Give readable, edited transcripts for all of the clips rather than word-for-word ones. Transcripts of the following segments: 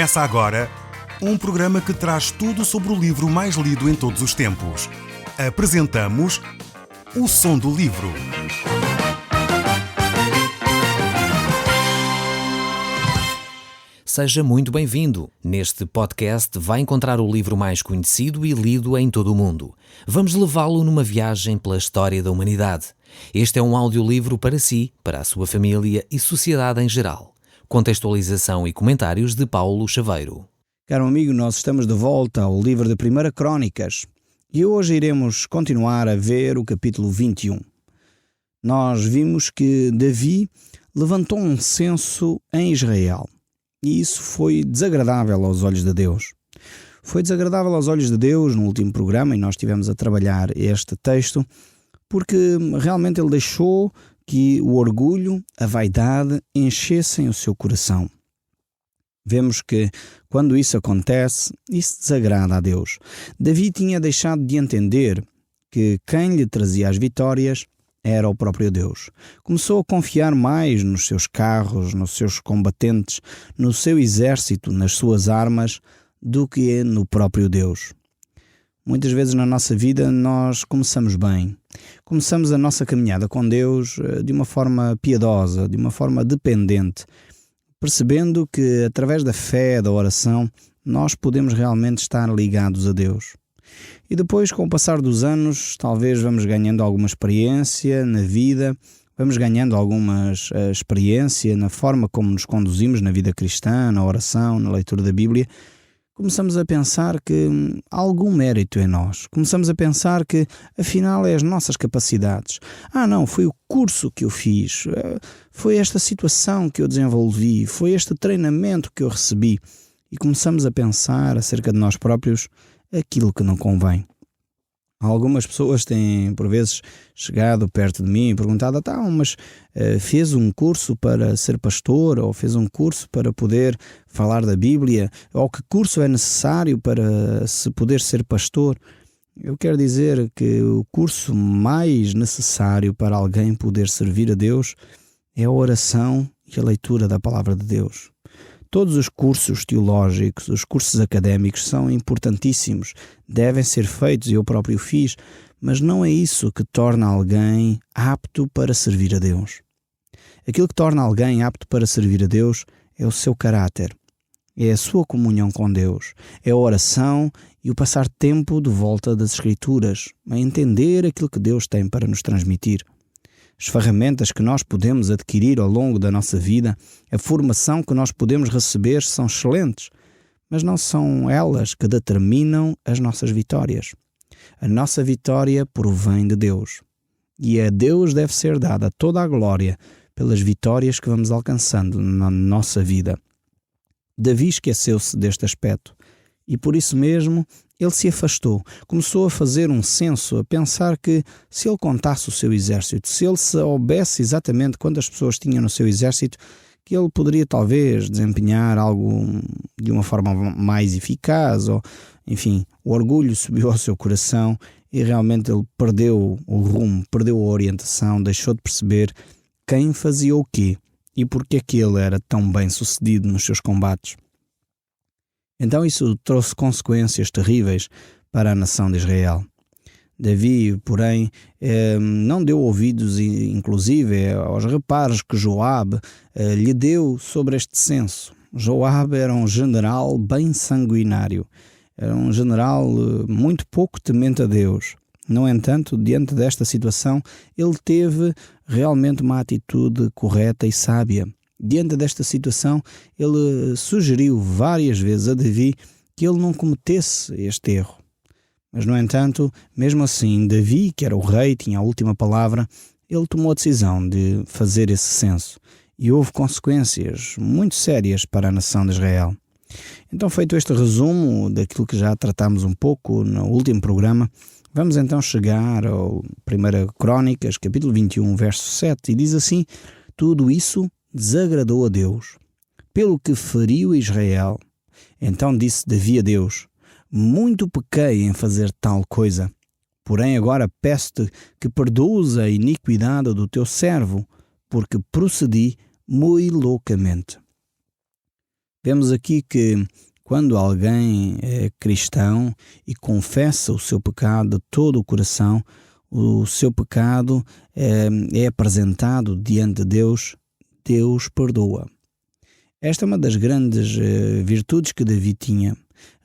Começa agora um programa que traz tudo sobre o livro mais lido em todos os tempos. Apresentamos O Som do Livro. Seja muito bem-vindo. Neste podcast vai encontrar o livro mais conhecido e lido em todo o mundo. Vamos levá-lo numa viagem pela história da humanidade. Este é um audiolivro para si, para a sua família e sociedade em geral. Contextualização e comentários de Paulo Chaveiro. Caro amigo, nós estamos de volta ao livro de 1 Crónicas e hoje iremos continuar a ver o capítulo 21. Nós vimos que Davi levantou um censo em Israel e isso foi desagradável aos olhos de Deus. Foi desagradável aos olhos de Deus no último programa e nós estivemos a trabalhar este texto porque realmente ele deixou que o orgulho, a vaidade enchessem o seu coração. Vemos que, quando isso acontece, isso desagrada a Deus. Davi tinha deixado de entender que quem lhe trazia as vitórias era o próprio Deus. Começou a confiar mais nos seus carros, nos seus combatentes, no seu exército, nas suas armas, do que no próprio Deus. Muitas vezes na nossa vida nós começamos bem. Começamos a nossa caminhada com Deus de uma forma piedosa, de uma forma dependente, percebendo que através da fé, da oração, nós podemos realmente estar ligados a Deus. E depois, com o passar dos anos, talvez vamos ganhando alguma experiência na vida, vamos ganhando alguma experiência na forma como nos conduzimos na vida cristã, na oração, na leitura da Bíblia. Começamos a pensar que há algum mérito em nós. Começamos a pensar que, afinal, é as nossas capacidades. Não, foi o curso que eu fiz, foi esta situação que eu desenvolvi, foi este treinamento que eu recebi. E começamos a pensar acerca de nós próprios aquilo que não convém. Algumas pessoas têm, por vezes, chegado perto de mim e perguntado: mas fez um curso para ser pastor? Ou fez um curso para poder falar da Bíblia? Ou que curso é necessário para se poder ser pastor? Eu quero dizer que o curso mais necessário para alguém poder servir a Deus é a oração e a leitura da Palavra de Deus. Todos os cursos teológicos, os cursos académicos são importantíssimos, devem ser feitos e eu próprio fiz, mas não é isso que torna alguém apto para servir a Deus. Aquilo que torna alguém apto para servir a Deus é o seu caráter, é a sua comunhão com Deus, é a oração e o passar tempo de volta das Escrituras, a entender aquilo que Deus tem para nos transmitir. As ferramentas que nós podemos adquirir ao longo da nossa vida, a formação que nós podemos receber são excelentes, mas não são elas que determinam as nossas vitórias. A nossa vitória provém de Deus. E a Deus deve ser dada toda a glória pelas vitórias que vamos alcançando na nossa vida. Davi esqueceu-se deste aspecto e por isso mesmo ele se afastou, começou a fazer um censo, a pensar que se ele contasse o seu exército, se ele soubesse exatamente quantas pessoas tinha no seu exército, que ele poderia talvez desempenhar algo de uma forma mais eficaz, ou enfim, o orgulho subiu ao seu coração e realmente ele perdeu o rumo, perdeu a orientação, deixou de perceber quem fazia o quê e porque é que ele era tão bem sucedido nos seus combates. Então isso trouxe consequências terríveis para a nação de Israel. Davi, porém, não deu ouvidos, inclusive, aos reparos que Joabe lhe deu sobre este censo. Joabe era um general bem sanguinário, era um general muito pouco temente a Deus. No entanto, diante desta situação, ele teve realmente uma atitude correta e sábia. Diante desta situação, ele sugeriu várias vezes a Davi que ele não cometesse este erro. Mas, no entanto, mesmo assim, Davi, que era o rei, tinha a última palavra, ele tomou a decisão de fazer esse censo. E houve consequências muito sérias para a nação de Israel. Então, feito este resumo daquilo que já tratámos um pouco no último programa, vamos então chegar ao 1 Crónicas, capítulo 21, verso 7, e diz assim: tudo isso desagradou a Deus, pelo que feriu Israel. Então disse Davi a Deus: muito pequei em fazer tal coisa, porém agora peço-te que perdoes a iniquidade do teu servo, porque procedi muito loucamente. Vemos aqui que quando alguém é cristão e confessa o seu pecado de todo o coração, o seu pecado é apresentado diante de Deus, Deus perdoa. Esta é uma das grandes virtudes que Davi tinha.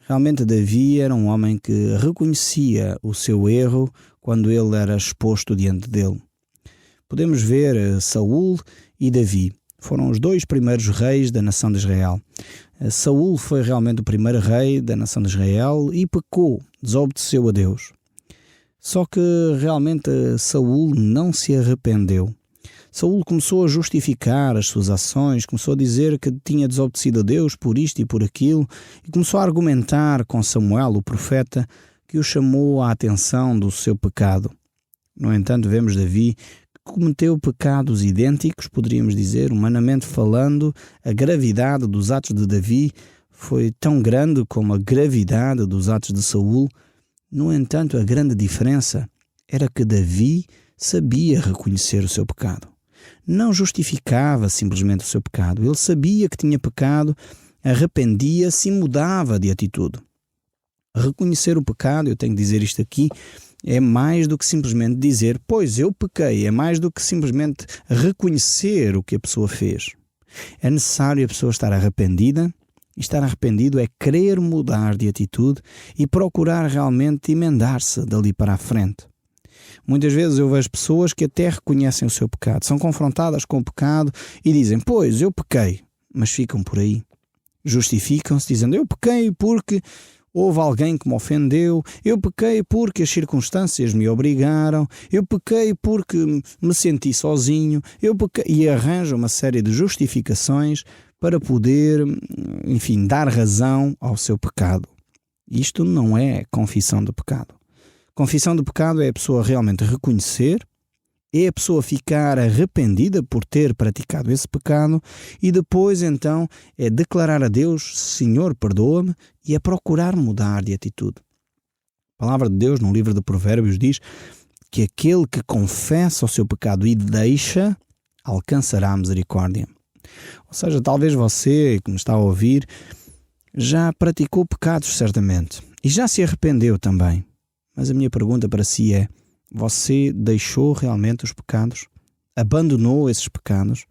Realmente Davi era um homem que reconhecia o seu erro quando ele era exposto diante dele. Podemos ver Saul e Davi. Foram os dois primeiros reis da nação de Israel. Saul foi realmente o primeiro rei da nação de Israel e pecou, desobedeceu a Deus. Só que realmente Saul não se arrependeu. Saul começou a justificar as suas ações, começou a dizer que tinha desobedecido a Deus por isto e por aquilo, e começou a argumentar com Samuel, o profeta, que o chamou a atenção do seu pecado. No entanto, vemos Davi que cometeu pecados idênticos, poderíamos dizer, humanamente falando. A gravidade dos atos de Davi foi tão grande como a gravidade dos atos de Saul. No entanto, a grande diferença era que Davi sabia reconhecer o seu pecado. Não justificava simplesmente o seu pecado. Ele sabia que tinha pecado, arrependia-se e mudava de atitude. Reconhecer o pecado, eu tenho que dizer isto aqui, é mais do que simplesmente dizer, pois eu pequei, é mais do que simplesmente reconhecer o que a pessoa fez. É necessário a pessoa estar arrependida, e estar arrependido é querer mudar de atitude e procurar realmente emendar-se dali para a frente. Muitas vezes eu vejo pessoas que até reconhecem o seu pecado, são confrontadas com o pecado e dizem, pois eu pequei, mas ficam por aí. Justificam-se dizendo, eu pequei porque houve alguém que me ofendeu, eu pequei porque as circunstâncias me obrigaram, eu pequei porque me senti sozinho, eu pequei, e arranjam uma série de justificações para poder, enfim, dar razão ao seu pecado. Isto não é confissão de pecado. Confissão de pecado é a pessoa realmente reconhecer, é a pessoa ficar arrependida por ter praticado esse pecado e depois então é declarar a Deus, Senhor, perdoa-me, e é procurar mudar de atitude. A palavra de Deus no livro de Provérbios diz que aquele que confessa o seu pecado e deixa, alcançará a misericórdia. Ou seja, talvez você que me está a ouvir já praticou pecados certamente e já se arrependeu também. Mas a minha pergunta para si é, você deixou realmente os pecados? Abandonou esses pecados?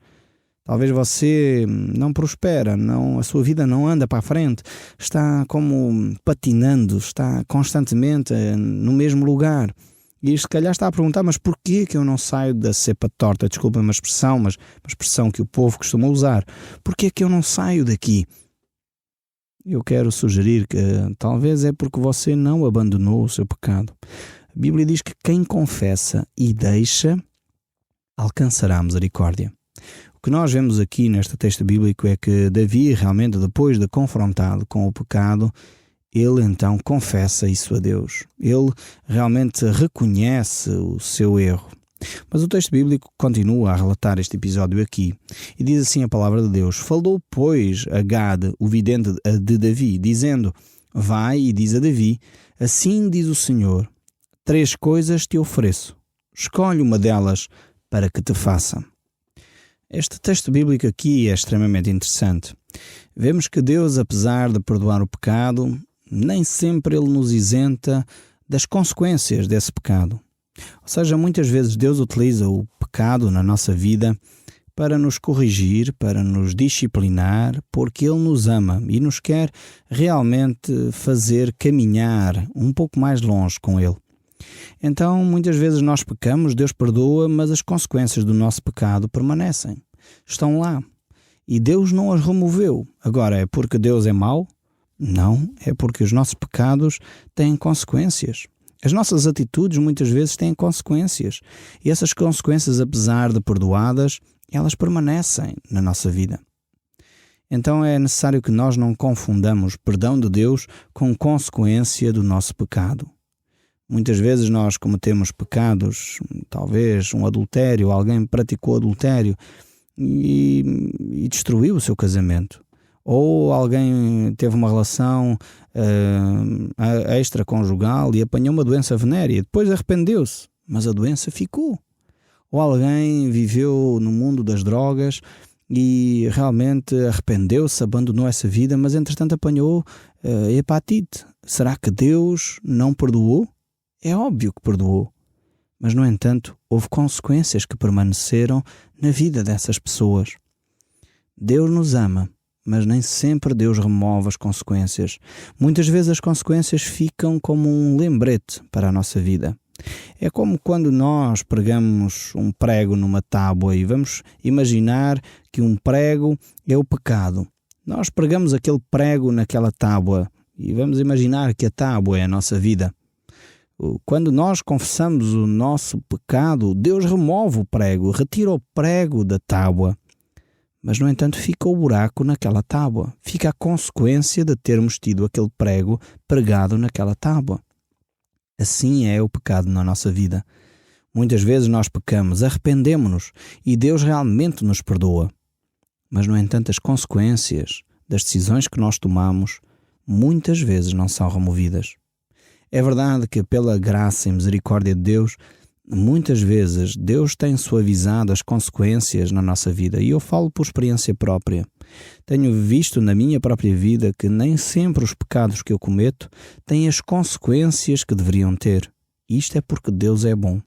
Talvez você não prospera, a sua vida não anda para a frente, está como patinando, está constantemente no mesmo lugar. E se calhar está a perguntar, mas porquê que eu não saio da cepa torta? Desculpa uma expressão, mas uma expressão que o povo costuma usar. Porquê que eu não saio daqui? Eu quero sugerir que talvez é porque você não abandonou o seu pecado. A Bíblia diz que quem confessa e deixa, alcançará a misericórdia. O que nós vemos aqui neste texto bíblico é que Davi, realmente, depois de confrontado com o pecado, ele então confessa isso a Deus. Ele realmente reconhece o seu erro. Mas o texto bíblico continua a relatar este episódio aqui. E diz assim a palavra de Deus: falou, pois, a Gade, o vidente de Davi, dizendo, vai e diz a Davi, assim diz o Senhor, 3 coisas te ofereço. Escolhe uma delas para que te faça. Este texto bíblico aqui é extremamente interessante. Vemos que Deus, apesar de perdoar o pecado, nem sempre Ele nos isenta das consequências desse pecado. Ou seja, muitas vezes Deus utiliza o pecado na nossa vida para nos corrigir, para nos disciplinar, porque Ele nos ama e nos quer realmente fazer caminhar um pouco mais longe com Ele. Então, muitas vezes nós pecamos, Deus perdoa, mas as consequências do nosso pecado permanecem. Estão lá. E Deus não as removeu. Agora, é porque Deus é mau? Não, é porque os nossos pecados têm consequências. As nossas atitudes muitas vezes têm consequências. E essas consequências, apesar de perdoadas, elas permanecem na nossa vida. Então é necessário que nós não confundamos perdão de Deus com consequência do nosso pecado. Muitas vezes nós cometemos pecados, talvez um adultério, alguém praticou adultério e destruiu o seu casamento. Ou alguém teve uma relação extraconjugal e apanhou uma doença venérea, depois arrependeu-se, mas a doença ficou. Ou alguém viveu no mundo das drogas e realmente arrependeu-se, abandonou essa vida, mas entretanto apanhou hepatite. Será que Deus não perdoou? É óbvio que perdoou. Mas, no entanto, houve consequências que permaneceram na vida dessas pessoas. Deus nos ama, mas nem sempre Deus remove as consequências. Muitas vezes as consequências ficam como um lembrete para a nossa vida. É como quando nós pregamos um prego numa tábua e vamos imaginar que um prego é o pecado. Nós pregamos aquele prego naquela tábua e vamos imaginar que a tábua é a nossa vida. Quando nós confessamos o nosso pecado, Deus remove o prego, retira o prego da tábua. Mas, no entanto, fica o buraco naquela tábua. Fica a consequência de termos tido aquele prego pregado naquela tábua. Assim é o pecado na nossa vida. Muitas vezes nós pecamos, arrependemo-nos e Deus realmente nos perdoa. Mas, no entanto, as consequências das decisões que nós tomamos muitas vezes não são removidas. É verdade que, pela graça e misericórdia de Deus, muitas vezes Deus tem suavizado as consequências na nossa vida, e eu falo por experiência própria. Tenho visto na minha própria vida que nem sempre os pecados que eu cometo têm as consequências que deveriam ter. Isto é porque Deus é bom.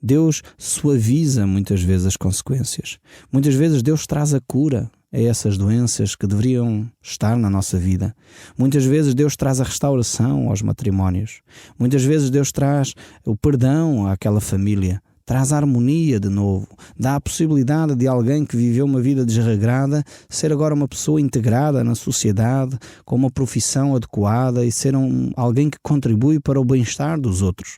Deus suaviza muitas vezes as consequências. Muitas vezes Deus traz a cura a essas doenças que deveriam estar na nossa vida. Muitas vezes Deus traz a restauração aos matrimónios. Muitas vezes Deus traz o perdão àquela família. Traz a harmonia de novo. Dá a possibilidade de alguém que viveu uma vida desregrada ser agora uma pessoa integrada na sociedade, com uma profissão adequada e ser alguém que contribui para o bem-estar dos outros.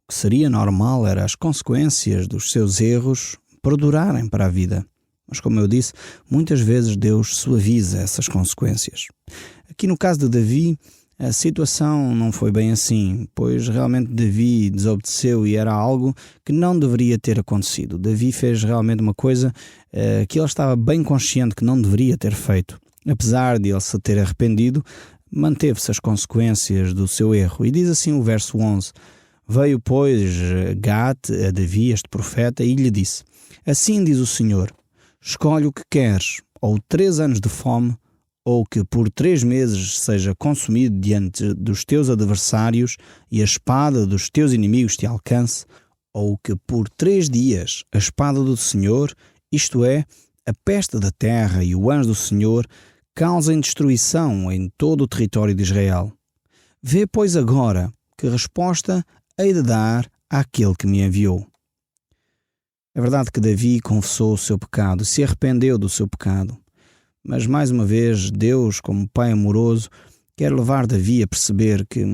O que seria normal era as consequências dos seus erros perdurarem para a vida. Mas, como eu disse, muitas vezes Deus suaviza essas consequências. Aqui no caso de Davi, a situação não foi bem assim, pois realmente Davi desobedeceu e era algo que não deveria ter acontecido. Davi fez realmente uma coisa que ele estava bem consciente que não deveria ter feito. Apesar de ele se ter arrependido, manteve-se as consequências do seu erro. E diz assim o verso 11: Veio, pois, Gate a Davi, este profeta, e lhe disse: Assim diz o Senhor, escolhe o que queres, ou 3 anos de fome, ou que por 3 meses seja consumido diante dos teus adversários e a espada dos teus inimigos te alcance, ou que por 3 dias a espada do Senhor, isto é, a peste da terra e o anjo do Senhor, causem destruição em todo o território de Israel. Vê, pois, agora que resposta hei de dar àquele que me enviou. É verdade que Davi confessou o seu pecado, se arrependeu do seu pecado. Mas, mais uma vez, Deus, como Pai amoroso, quer levar Davi a perceber que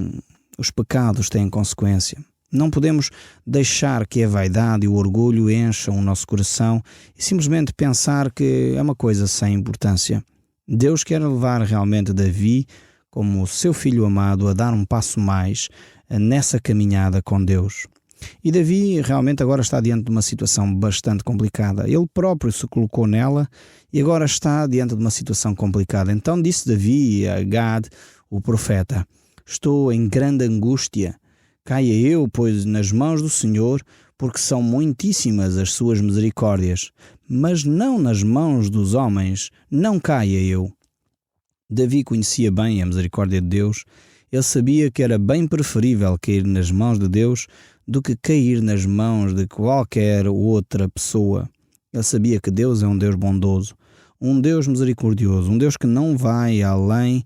os pecados têm consequência. Não podemos deixar que a vaidade e o orgulho encham o nosso coração e simplesmente pensar que é uma coisa sem importância. Deus quer levar realmente Davi, como o seu filho amado, a dar um passo mais nessa caminhada com Deus. E Davi realmente agora está diante de uma situação bastante complicada. Ele próprio se colocou nela e agora está diante de uma situação complicada. Então disse Davi a Gad, o profeta: Estou em grande angústia. Caia eu, pois, nas mãos do Senhor, porque são muitíssimas as suas misericórdias, mas não nas mãos dos homens, não caia eu. Davi conhecia bem a misericórdia de Deus. Ele sabia que era bem preferível cair nas mãos de Deus do que cair nas mãos de qualquer outra pessoa. Ele sabia que Deus é um Deus bondoso, um Deus misericordioso, um Deus que não vai além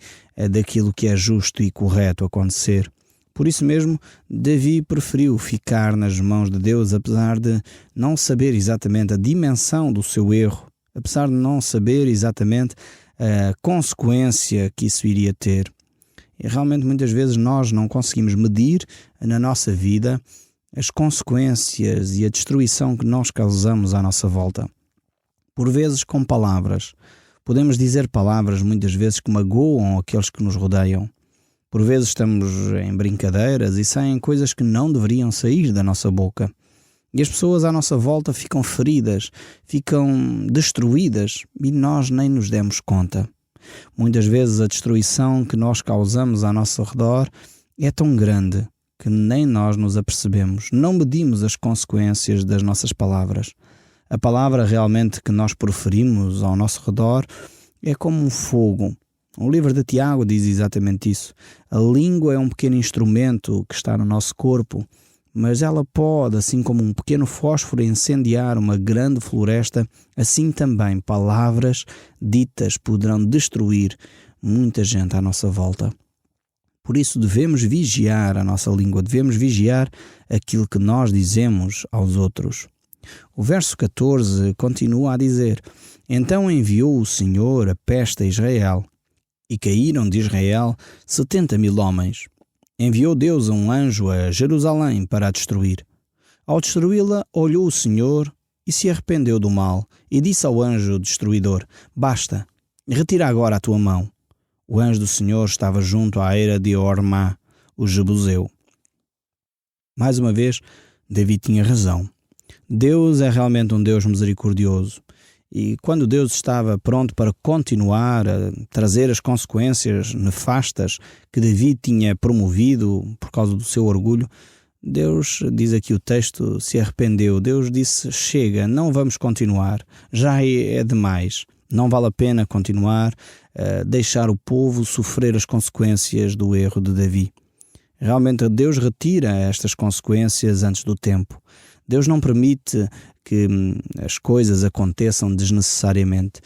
daquilo que é justo e correto acontecer. Por isso mesmo, Davi preferiu ficar nas mãos de Deus, apesar de não saber exatamente a dimensão do seu erro, apesar de não saber exatamente a consequência que isso iria ter. E realmente muitas vezes nós não conseguimos medir na nossa vida as consequências e a destruição que nós causamos à nossa volta. Por vezes com palavras. Podemos dizer palavras muitas vezes que magoam aqueles que nos rodeiam. Por vezes estamos em brincadeiras e saem coisas que não deveriam sair da nossa boca. E as pessoas à nossa volta ficam feridas, ficam destruídas e nós nem nos demos conta. Muitas vezes a destruição que nós causamos ao nosso redor é tão grande que nem nós nos apercebemos, não medimos as consequências das nossas palavras. A palavra realmente que nós proferimos ao nosso redor é como um fogo. O livro de Tiago diz exatamente isso. A língua é um pequeno instrumento que está no nosso corpo, mas ela pode, assim como um pequeno fósforo, incendiar uma grande floresta. Assim também palavras ditas poderão destruir muita gente à nossa volta. Por isso devemos vigiar a nossa língua, devemos vigiar aquilo que nós dizemos aos outros. O verso 14 continua a dizer: Então enviou o Senhor a peste a Israel, e caíram de Israel 70.000 homens. Enviou Deus um anjo a Jerusalém para a destruir. Ao destruí-la, olhou o Senhor e se arrependeu do mal, e disse ao anjo destruidor: Basta, retira agora a tua mão. O anjo do Senhor estava junto à eira de Ormá, o Jebuseu. Mais uma vez, Davi tinha razão. Deus é realmente um Deus misericordioso. E quando Deus estava pronto para continuar a trazer as consequências nefastas que Davi tinha promovido por causa do seu orgulho, Deus, diz aqui o texto, se arrependeu. Deus disse: chega, não vamos continuar, já é demais. Não vale a pena continuar a deixar o povo sofrer as consequências do erro de Davi. Realmente Deus retira estas consequências antes do tempo. Deus não permite que as coisas aconteçam desnecessariamente.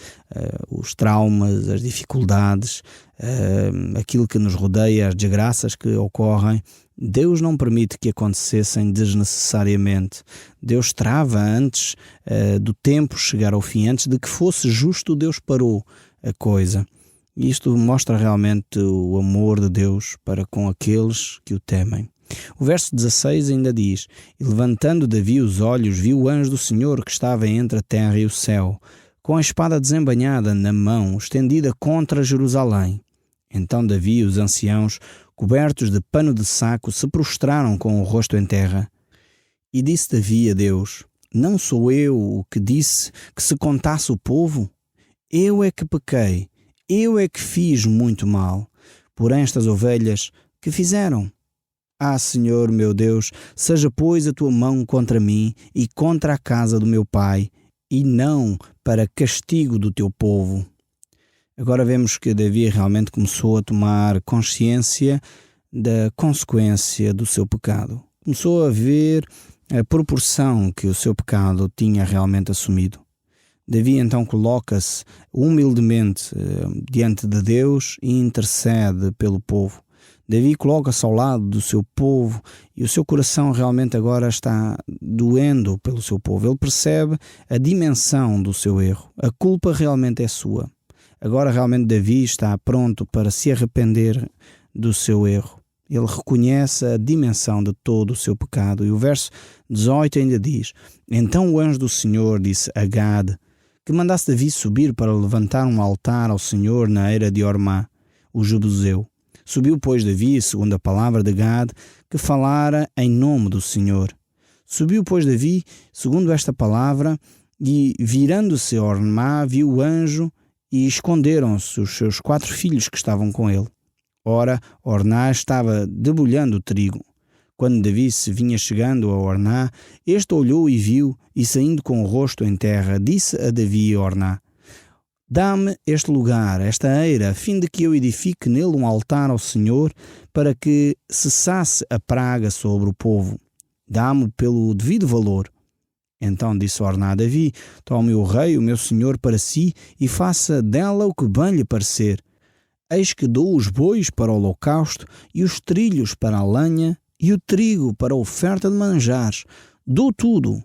Os traumas, as dificuldades, aquilo que nos rodeia, as desgraças que ocorrem, Deus não permite que acontecessem desnecessariamente. Deus trava antes do tempo chegar ao fim, antes de que fosse justo, Deus parou a coisa. E isto mostra realmente o amor de Deus para com aqueles que o temem. O verso 16 ainda diz: E levantando Davi os olhos, viu o anjo do Senhor que estava entre a terra e o céu, com a espada desembainhada na mão, estendida contra Jerusalém. Então Davi e os anciãos, cobertos de pano de saco, se prostraram com o rosto em terra. E disse Davi a Deus: Não sou eu o que disse que se contasse o povo? Eu é que pequei, eu é que fiz muito mal. Porém estas ovelhas, que fizeram? Ah, Senhor meu Deus, seja pois a tua mão contra mim e contra a casa do meu pai, e não para castigo do teu povo. Agora vemos que Davi realmente começou a tomar consciência da consequência do seu pecado. Começou a ver a proporção que o seu pecado tinha realmente assumido. Davi então coloca-se humildemente diante de Deus e intercede pelo povo. Davi coloca-se ao lado do seu povo e o seu coração realmente agora está doendo pelo seu povo. Ele percebe a dimensão do seu erro. A culpa realmente é sua. Agora realmente Davi está pronto para se arrepender do seu erro. Ele reconhece a dimensão de todo o seu pecado. E o verso 18 ainda diz: Então o anjo do Senhor disse a Gade que mandasse Davi subir para levantar um altar ao Senhor na eira de Ormá, o Jebuseu. Subiu, pois, Davi, segundo a palavra de Gade, que falara em nome do Senhor. Subiu, pois, Davi, segundo esta palavra, e, virando-se a Ormá, viu o anjo, e esconderam-se os seus 4 filhos que estavam com ele. Ora, Orná estava debulhando o trigo. Quando Davi se vinha chegando a Orná, este olhou e viu, e saindo com o rosto em terra, disse a Davi e Orná: Dá-me este lugar, esta eira, a fim de que eu edifique nele um altar ao Senhor, para que cessasse a praga sobre o povo. Dá-me pelo devido valor. Então disse Orná a Davi: Tome o rei, o meu senhor, para si, e faça dela o que bem lhe parecer. Eis que dou os bois para o holocausto, e os trilhos para a lenha, e o trigo para a oferta de manjares. Dou tudo.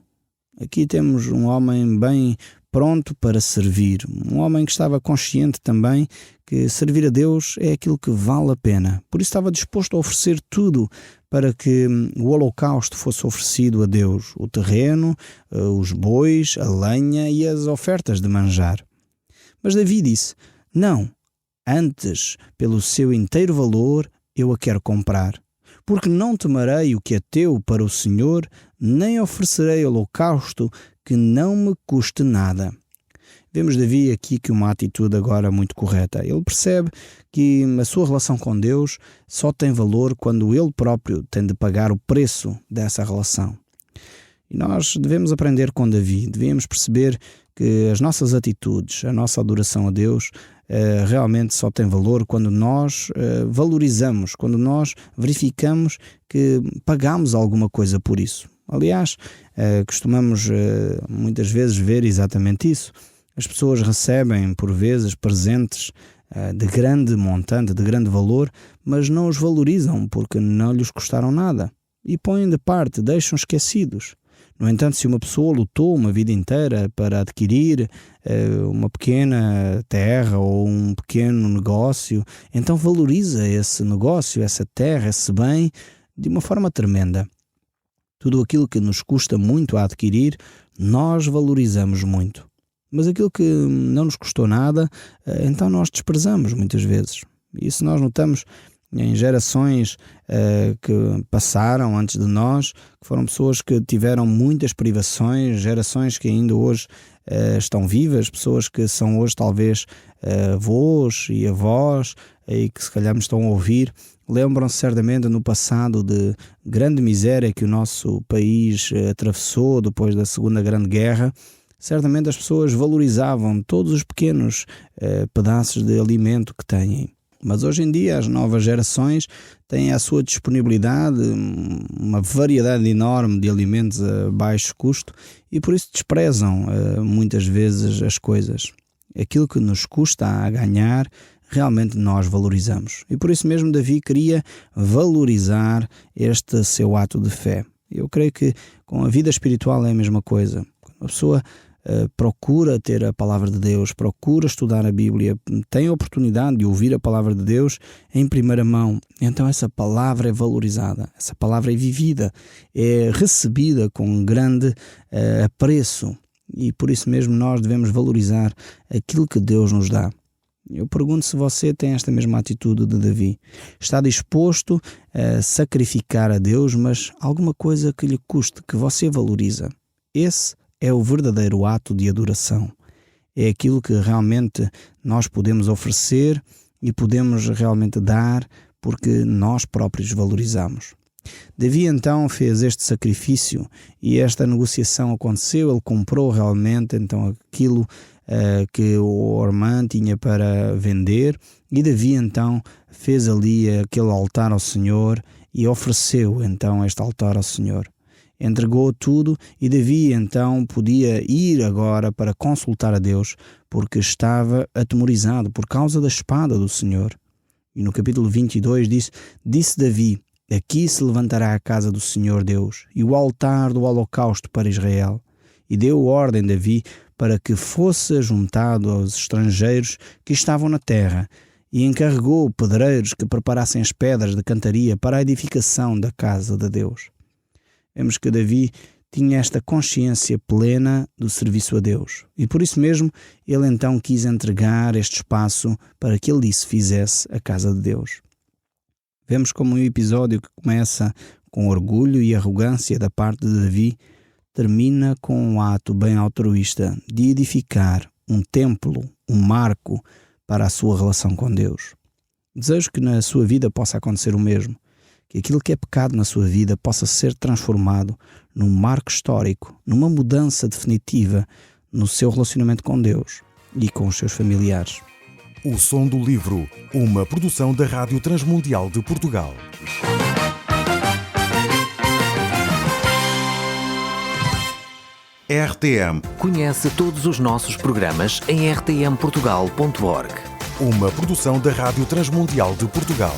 Aqui temos um homem bem pronto para servir. Um homem que estava consciente também que servir a Deus é aquilo que vale a pena. Por isso estava disposto a oferecer tudo para que o holocausto fosse oferecido a Deus. O terreno, os bois, a lenha e as ofertas de manjar. Mas Davi disse: Não, antes, pelo seu inteiro valor, eu a quero comprar. Porque não temerei o que é teu para o Senhor, nem oferecerei holocausto que não me custe nada. Vemos Davi aqui que uma atitude agora muito correta. Ele percebe que a sua relação com Deus só tem valor quando ele próprio tem de pagar o preço dessa relação. E nós devemos aprender com Davi, devemos perceber que as nossas atitudes, a nossa adoração a Deus realmente só tem valor quando nós valorizamos, quando nós verificamos que pagamos alguma coisa por isso. Aliás, costumamos muitas vezes ver exatamente isso. As pessoas recebem, por vezes, presentes de grande montante, de grande valor, mas não os valorizam porque não lhes custaram nada e põem de parte, deixam esquecidos. No entanto, se uma pessoa lutou uma vida inteira para adquirir uma pequena terra ou um pequeno negócio, então valoriza esse negócio, essa terra, esse bem, de uma forma tremenda. Tudo aquilo que nos custa muito a adquirir, nós valorizamos muito. Mas aquilo que não nos custou nada, então nós desprezamos muitas vezes. Isso nós notamos em gerações que passaram antes de nós, que foram pessoas que tiveram muitas privações, gerações que ainda hoje estão vivas, pessoas que são hoje talvez avós e avós e que se calhar me estão a ouvir, lembram-se certamente no passado de grande miséria que o nosso país atravessou depois da Segunda Grande Guerra. Certamente as pessoas valorizavam todos os pequenos pedaços de alimento que têm. Mas hoje em dia as novas gerações têm à sua disponibilidade uma variedade enorme de alimentos a baixo custo e por isso desprezam muitas vezes as coisas. Aquilo que nos custa a ganhar, realmente nós valorizamos. E por isso mesmo Davi queria valorizar este seu ato de fé. Eu creio que com a vida espiritual é a mesma coisa. Quando a pessoa procura ter a palavra de Deus, procura estudar a Bíblia, tem a oportunidade de ouvir a palavra de Deus em primeira mão, então essa palavra é valorizada, essa palavra é vivida, é recebida com grande apreço e por isso mesmo nós devemos valorizar aquilo que Deus nos dá. Eu pergunto se você tem esta mesma atitude de Davi. Está disposto a sacrificar a Deus, mas alguma coisa que lhe custe, que você valoriza. Esse é o verdadeiro ato de adoração. É aquilo que realmente nós podemos oferecer e podemos realmente dar porque nós próprios valorizamos. Davi então fez este sacrifício e esta negociação aconteceu. Ele comprou realmente então aquilo que o Ormã tinha para vender e Davi então fez ali aquele altar ao Senhor e ofereceu então este altar ao Senhor. Entregou tudo e Davi então podia ir agora para consultar a Deus porque estava atemorizado por causa da espada do Senhor. E no capítulo 22 disse Davi: aqui se levantará a casa do Senhor Deus e o altar do holocausto para Israel. E deu ordem Davi para que fosse juntado aos estrangeiros que estavam na terra e encarregou pedreiros que preparassem as pedras de cantaria para a edificação da casa de Deus. Vemos que Davi tinha esta consciência plena do serviço a Deus. E por isso mesmo, ele então quis entregar este espaço para que ele se fizesse a casa de Deus. Vemos como um episódio que começa com orgulho e arrogância da parte de Davi, termina com um ato bem altruísta de edificar um templo, um marco para a sua relação com Deus. Desejo que na sua vida possa acontecer o mesmo. Que aquilo que é pecado na sua vida possa ser transformado num marco histórico, numa mudança definitiva no seu relacionamento com Deus e com os seus familiares. O Som do Livro, uma produção da Rádio Transmundial de Portugal. RTM. Conhece todos os nossos programas em rtmportugal.org. Uma produção da Rádio Transmundial de Portugal.